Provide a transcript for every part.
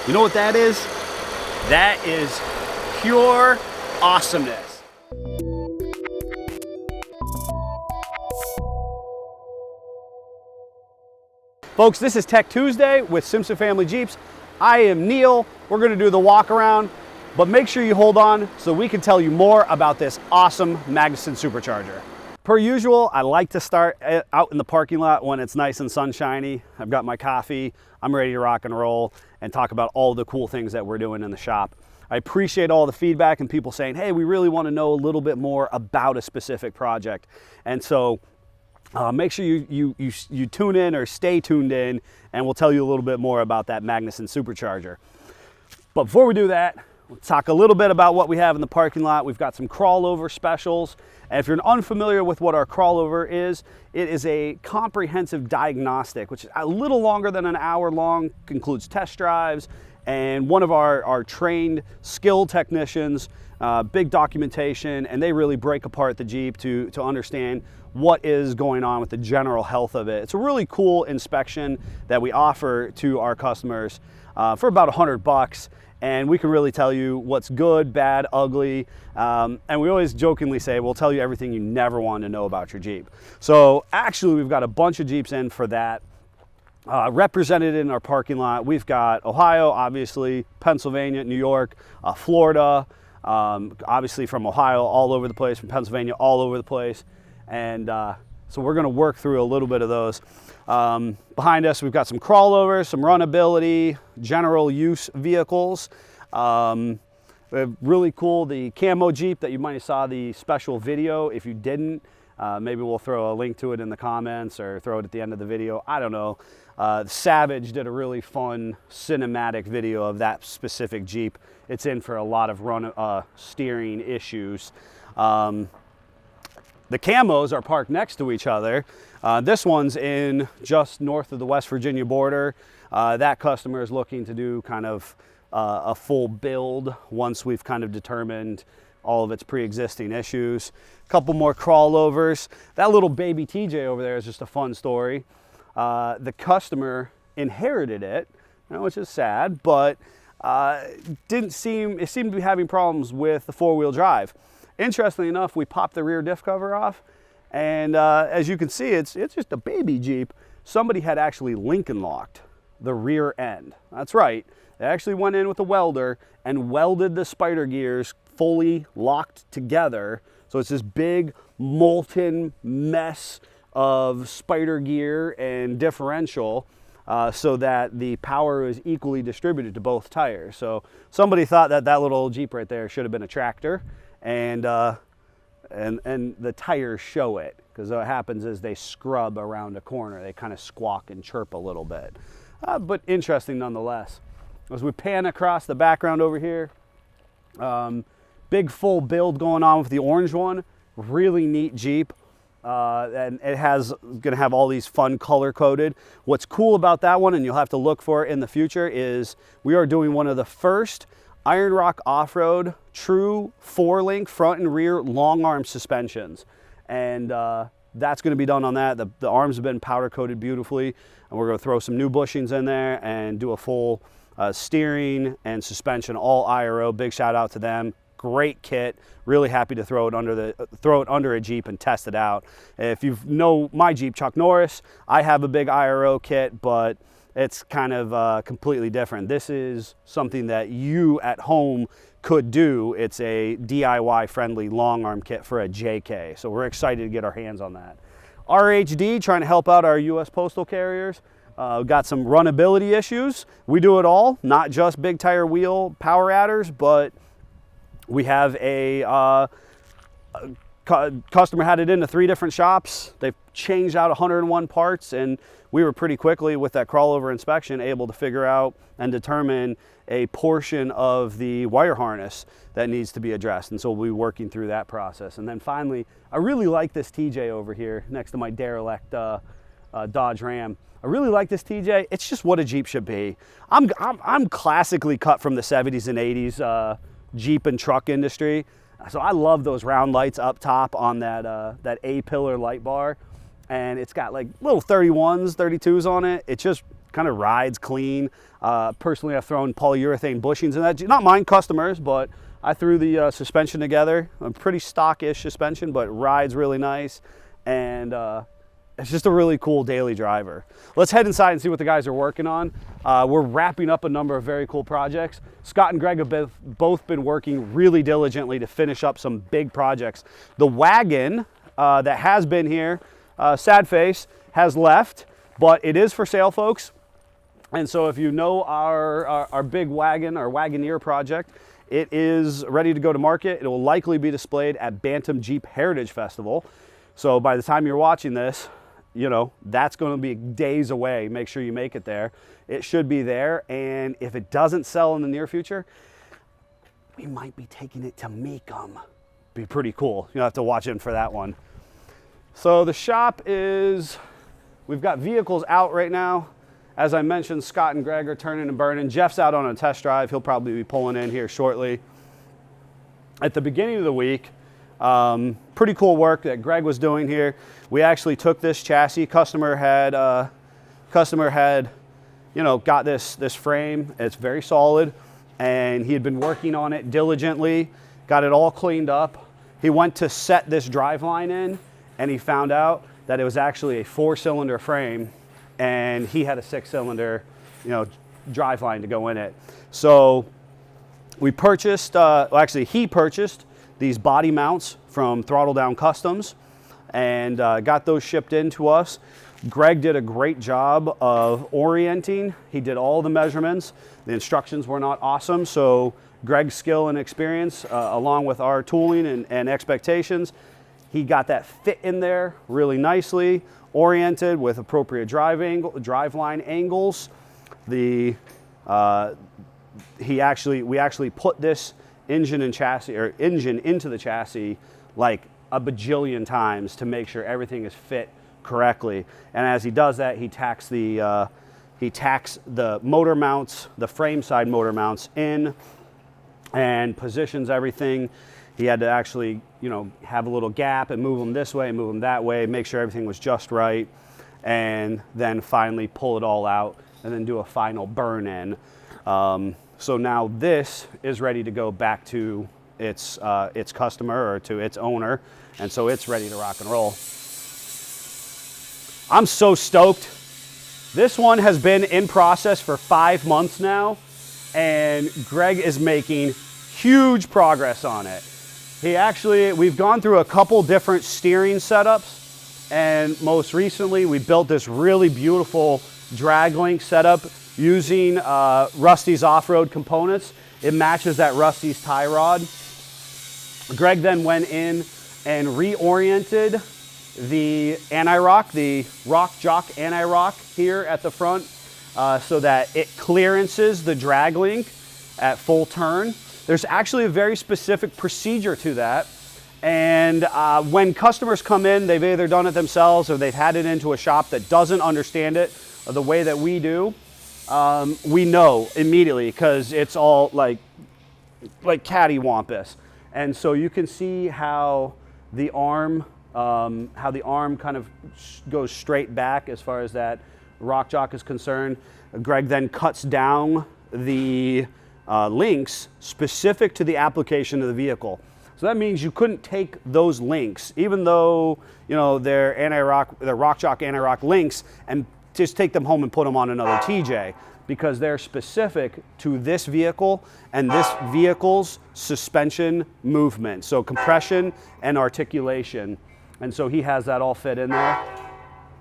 You know what that is? That is pure awesomeness. Folks, this is Tech Tuesday with Simpson Family Jeeps. I am Neil. We're going to do the walk around, but make sure you hold on so we can tell you more about this awesome Magnuson Supercharger. Per usual, I like to start out in the parking lot when it's nice and sunshiny. I've got my coffee, I'm ready to rock and roll and talk about all the cool things that we're doing in the shop. I appreciate all the feedback and people saying, hey, we really want to know a little bit more about a specific project. And so make sure you tune in or stay tuned in, and we'll tell you a little bit more about that Magnuson Supercharger. But before we do that, we'll talk a little bit about what we have in the parking lot. We've got some crawlover specials. And if you're unfamiliar with what our crawlover is, it is a comprehensive diagnostic, which is a little longer than an hour long, includes test drives, and one of our trained, skilled technicians, big documentation, and they really break apart the Jeep to understand what is going on with the general health of it. It's a really cool inspection that we offer to our customers for about $100. And we can really tell you what's good, bad, ugly, and we always jokingly say, we'll tell you everything you never want to know about your Jeep. So actually, we've got a bunch of Jeeps in for that. Represented in our parking lot, we've got Ohio, obviously, Pennsylvania, New York, Florida, obviously from Ohio all over the place, from Pennsylvania all over the place. And so we're gonna work through a little bit of those. Behind us, we've got some crawlovers, some runnability, general use vehicles. Really cool, the camo Jeep that you might have saw the special video. If you didn't, maybe we'll throw a link to it in the comments or throw it at the end of the video. I don't know. Savage did a really fun cinematic video of that specific Jeep. It's in for a lot of steering issues. The camos are parked next to each other. This one's in just north of the West Virginia border. That customer is looking to do kind of a full build once we've kind of determined all of its pre-existing issues. A couple more crawlovers. That little baby TJ over there is just a fun story. The customer inherited it, which is sad, but it seemed to be having problems with the four-wheel drive. Interestingly enough, we popped the rear diff cover off, and as you can see, it's just a baby Jeep. Somebody had actually Lincoln locked the rear end. That's right. They actually went in with a welder and welded the spider gears fully locked together. So it's this big molten mess of spider gear and differential so that the power is equally distributed to both tires. So somebody thought that little Jeep right there should have been a tractor. And the tires show it, because what happens is they scrub around a corner. They kind of squawk and chirp a little bit, but interesting nonetheless. As we pan across the background over here, big full build going on with the orange one. Really neat Jeep, and it gonna have all these fun color coded. What's cool about that one, and you'll have to look for it in the future, is we are doing one of the first Iron Rock off-road true 4-link front and rear long arm suspensions, and that's going to be done on that. The arms have been powder coated beautifully, and we're going to throw some new bushings in there and do a full steering and suspension all IRO. Big shout out to them. Great kit. Really happy to throw it under a Jeep and test it out. If you know my Jeep, Chuck Norris, I have a big IRO kit, but it's kind of completely different. This is something that you at home could do. It's a DIY friendly long arm kit for a JK. So we're excited to get our hands on that. RHD, trying to help out our US postal carriers. Got some runnability issues. We do it all, not just big tire wheel power adders, but we have a customer had it into 3 different shops. They've changed out 101 parts, and we were pretty quickly with that crawlover inspection able to figure out and determine a portion of the wire harness that needs to be addressed. And so we'll be working through that process. And then finally, I really like this TJ over here next to my derelict Dodge Ram. I really like this TJ. It's just what a Jeep should be. I'm classically cut from the 70s and 80s Jeep and truck industry. So I love those round lights up top on that A-pillar light bar. And it's got like little 31s, 32s on it. It just kind of rides clean. Personally, I've thrown polyurethane bushings in that. Not mine, customers, but I threw the suspension together. A pretty stock-ish suspension, but rides really nice. And it's just a really cool daily driver. Let's head inside and see what the guys are working on. We're wrapping up a number of very cool projects. Scott and Greg have both been working really diligently to finish up some big projects. The wagon that has been here, sad face, has left, but it is for sale, folks. And so if you know our big wagon, our Wagoneer project, it is ready to go to market. It will likely be displayed at Bantam Jeep Heritage Festival. So by the time you're watching this, you know, that's going to be days away. Make sure you make it there. It should be there. And if it doesn't sell in the near future, we might be taking it to Mecum. Be pretty cool. You'll have to watch in for that one. So the shop is, we've got vehicles out right now. As I mentioned, Scott and Greg are turning and burning. Jeff's out on a test drive. He'll probably be pulling in here shortly. At the beginning of the week, pretty cool work that Greg was doing here. We actually took this chassis. Customer had, you know, got this frame. It's very solid, and he had been working on it diligently. Got it all cleaned up. He went to set this driveline in, and he found out that it was actually a 4-cylinder frame, and he had a 6-cylinder, you know, driveline to go in it. So we purchased, well, actually he purchased these body mounts from Throttle Down Customs and got those shipped in to us. Greg did a great job of orienting. He did all the measurements. The instructions were not awesome, so Greg's skill and experience, along with our tooling and expectations, he got that fit in there really nicely, oriented with appropriate driveline angles. We actually put this engine into the chassis like a bajillion times to make sure everything is fit correctly. And as he does that, he tacks the motor mounts, the frame side motor mounts in, and positions everything. He had to actually, you know, have a little gap and move them this way and move them that way, make sure everything was just right, and then finally pull it all out and then do a final burn in. So now this is ready to go back to its customer or to its owner, and so it's ready to rock and roll. I'm so stoked. This one has been in process for 5 months now, and Greg is making huge progress on it. We've gone through a couple different steering setups, and most recently we built this really beautiful drag link setup using Rusty's off-road components. It matches that Rusty's tie rod. Greg then went in and reoriented the anti-rock, the Rock Jock anti-rock here at the front, so that it clearances the drag link at full turn. There's actually a very specific procedure to that. And when customers come in, they've either done it themselves or they've had it into a shop that doesn't understand it the way that we do. We know immediately because it's all like cattywampus. And so you can see how the arm kind of goes straight back as far as that Rock Jock is concerned. Greg then cuts down the links specific to the application of the vehicle. So that means you couldn't take those links, even though, you know, they're Rock Jock anti-rock links, and just take them home and put them on another TJ, because they're specific to this vehicle and this vehicle's suspension movement. So compression and articulation. And so he has that all fit in there.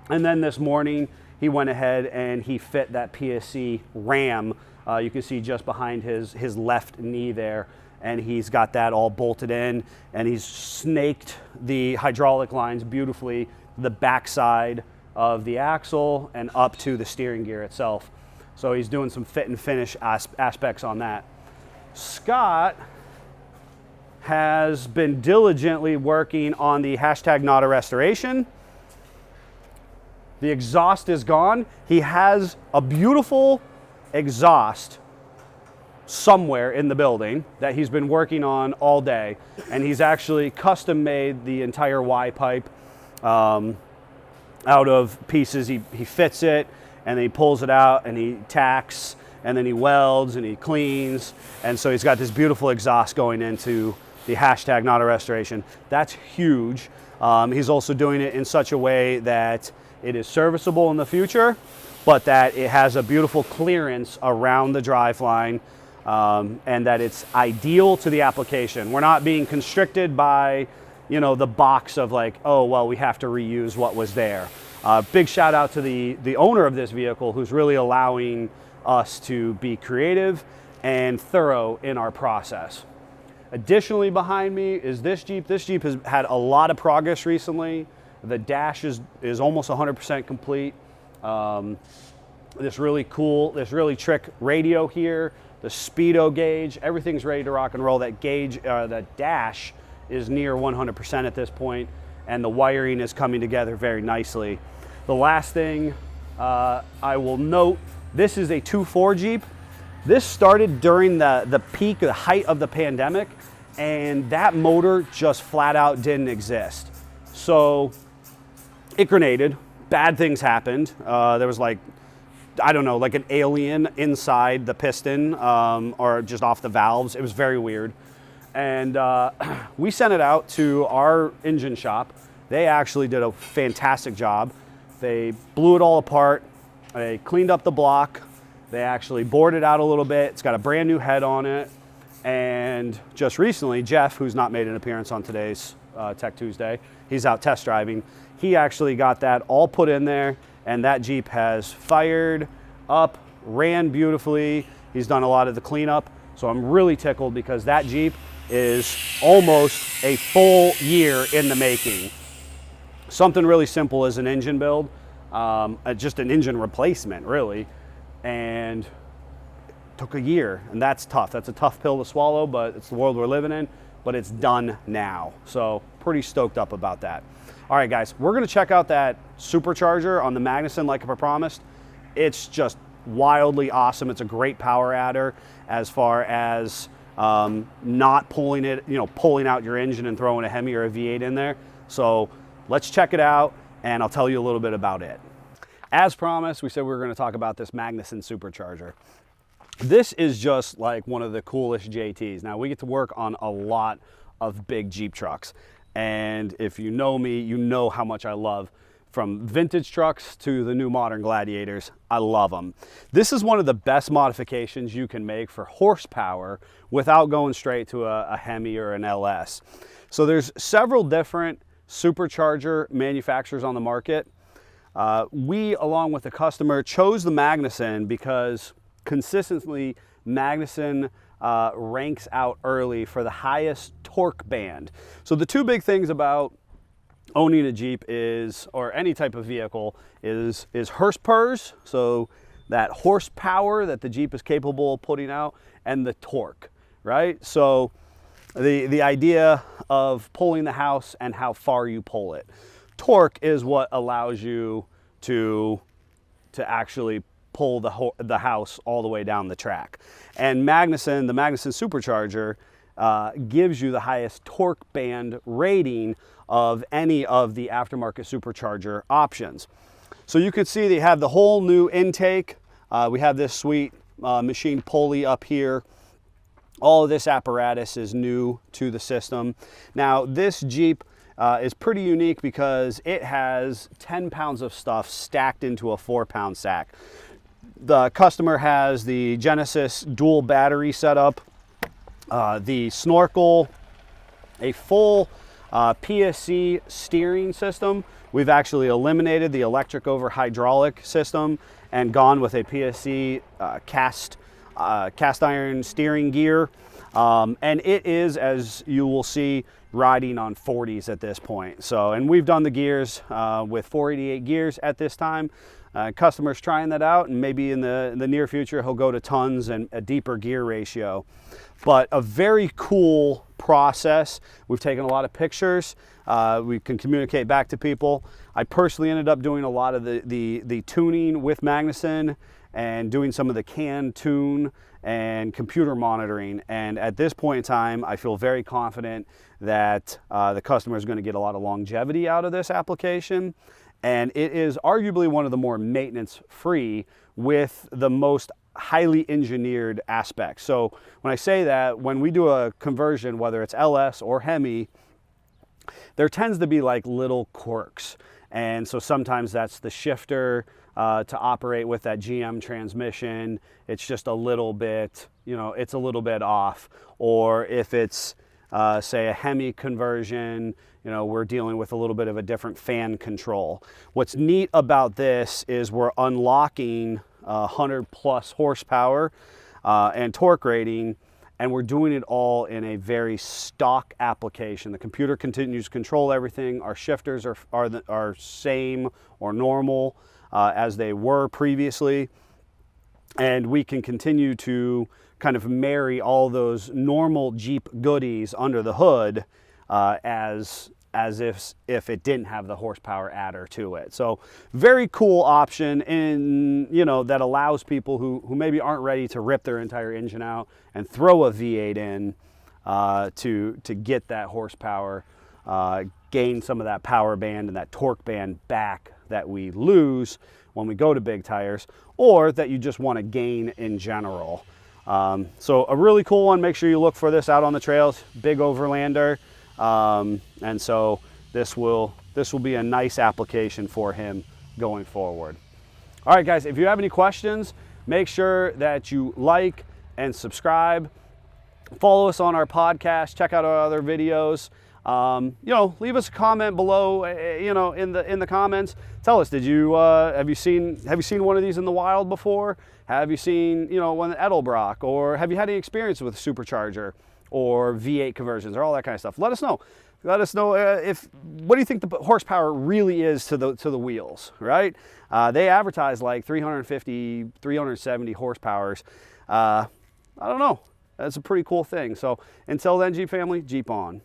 And then this morning, he went ahead and he fit that PSC ram. You can see just behind his left knee there, and he's got that all bolted in, and he's snaked the hydraulic lines beautifully to the backside of the axle and up to the steering gear itself. So he's doing some fit and finish aspects on that. Scott has been diligently working on the hashtag not a restoration. The exhaust is gone. He has a beautiful exhaust somewhere in the building that he's been working on all day, and he's actually custom made the entire Y pipe out of pieces. He fits it, and then he pulls it out and he tacks, and then he welds and he cleans. And so he's got this beautiful exhaust going into the hashtag not a restoration. That's huge. He's also doing it in such a way that it is serviceable in the future, but that it has a beautiful clearance around the drive line, and that it's ideal to the application. We're not being constricted by, you know, the box of like, oh, well, we have to reuse what was there. Big shout out to the owner of this vehicle, who's really allowing us to be creative and thorough in our process. Additionally, behind me is this Jeep. This Jeep has had a lot of progress recently. The dash is almost 100% complete. This really cool, this really trick radio here, the speedo gauge, everything's ready to rock and roll. That gauge, that dash is near 100% at this point, and the wiring is coming together very nicely. The last thing I will note, this is a 2.4 Jeep. This started during the peak, the height of the pandemic, and that motor just flat out didn't exist. So it grenaded, bad things happened. There was like, I don't know, like an alien inside the piston, or just off the valves. It was very weird. And we sent it out to our engine shop. They actually did a fantastic job. They blew it all apart. They cleaned up the block. They actually bored it out a little bit. It's got a brand new head on it. And just recently, Jeff, who's not made an appearance on today's Tech Tuesday, he's out test driving. He actually got that all put in there, and that Jeep has fired up, ran beautifully. He's done a lot of the cleanup. So I'm really tickled because that Jeep is almost a full year in the making. Something really simple as an engine build, just an engine replacement, really. And it took a year, and that's tough. That's a tough pill to swallow, but it's the world we're living in, but it's done now. So pretty stoked up about that. All right, guys, we're gonna check out that Supercharger on the Magnuson like I promised. It's just wildly awesome. It's a great power adder as far as not pulling it, you know, pulling out your engine and throwing a Hemi or a V8 in there. So let's check it out, and I'll tell you a little bit about it. As promised, we said we were going to talk about this Magnuson Supercharger. This is just like one of the coolest JTs. Now, we get to work on a lot of big Jeep trucks, and if you know me, you know how much I love from vintage trucks to the new modern Gladiators. I love them. This is one of the best modifications you can make for horsepower without going straight to a Hemi or an LS. So there's several different Supercharger manufacturers on the market. We, along with the customer, chose the Magnuson because consistently Magnuson ranks out early for the highest torque band. So the two big things about owning a Jeep is, or any type of vehicle, is horsePERS, so that horsepower that the Jeep is capable of putting out, and the torque, right? So the idea of pulling the house and how far you pull it. Torque is what allows you to actually pull the house all the way down the track. And Magnuson, the Magnuson Supercharger, gives you the highest torque band rating of any of the aftermarket supercharger options. So you can see they have the whole new intake. We have this sweet machine pulley up here. All of this apparatus is new to the system. Now, this Jeep is pretty unique because it has 10 pounds of stuff stacked into a 4-pound sack. The customer has the Genesis dual battery setup, the snorkel, a full PSC steering system. We've actually eliminated the electric over hydraulic system and gone with a PSC cast iron steering gear. And it is, as you will see, riding on 40s at this point. So, and we've done the gears with 488 gears at this time. Customers trying that out, and maybe in the near future he'll go to tons and a deeper gear ratio. But a very cool process. We've taken a lot of pictures. We can communicate back to people. I personally ended up doing a lot of the tuning with Magnuson and doing some of the CAN tune and computer monitoring. And at this point in time, I feel very confident that the customer is going to get a lot of longevity out of this application. And it is arguably one of the more maintenance free with the most highly engineered aspects. So when I say that, when we do a conversion, whether it's LS or Hemi, there tends to be like little quirks. And so sometimes that's the shifter to operate with that GM transmission. It's just a little bit, it's a little bit off. Or if it's, say, a Hemi conversion, we're dealing with a little bit of a different fan control. What's neat about this is we're unlocking 100 plus horsepower and torque rating, and we're doing it all in a very stock application. The computer continues to control everything. Our shifters are same or normal as they were previously, and we can continue to kind of marry all those normal Jeep goodies under the hood as if it didn't have the horsepower adder to it. So very cool option, in that allows people who maybe aren't ready to rip their entire engine out and throw a V8 in to get that horsepower, gain some of that power band and that torque band back that we lose when we go to big tires, or that you just want to gain in general. So a really cool one. Make sure you look for this out on the trails. Big overlander. And so this will be a nice application for him going forward. All right, guys, if you have any questions, make sure that you like and subscribe. Follow us on our podcast. Check out our other videos. Leave us a comment below, in the comments. Tell us, have you seen one of these in the wild before? Have you seen, one at Edelbrock, or have you had any experience with Supercharger or V8 conversions or all that kind of stuff? Let us know. Let us know what do you think the horsepower really is to the wheels, right? They advertise like 350, 370 horsepowers. I don't know. That's a pretty cool thing. So until then, Jeep family, Jeep on.